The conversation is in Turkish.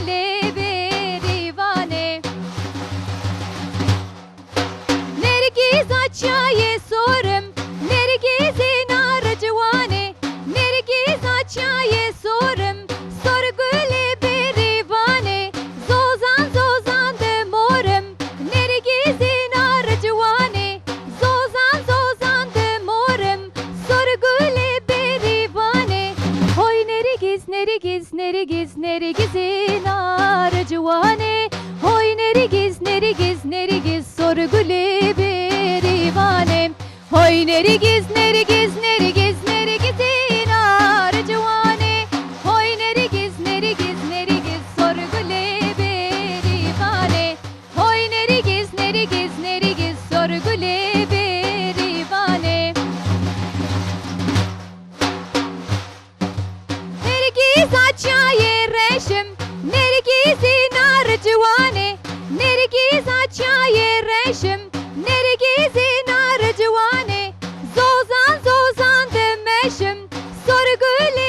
sorgülü berivane. Nergîz açayı sorum, Nergîz'in arıcıvane. Nergîz açayı sorum, sorgülü berivane. Zozan zozan de morum, Nergîz'in arıcıvane. Zozan zozan de morum, sorgülü berivane. Hoy Nergîz, Nergîz, Nergîz, Nergîz'in arıcıvane. Hoy Nergîz, Nergîz, Nergîz, sorgülü berivane. Hoy Nergîz, Nergîz, Nergîz, Nergîz'in arıcıvane. Hoy Nergîz, Nergîz, Nergîz, sorgülü berivane. Hoy Nergîz, Nergîz, Nergîz, sorgülü berivane. Nergîz açayı reşim, Nergîz'in arıcıvane. Nergîz açayı reşim, Nergîz'in arıcıvane. Zozan zozan demeşim, sorgülü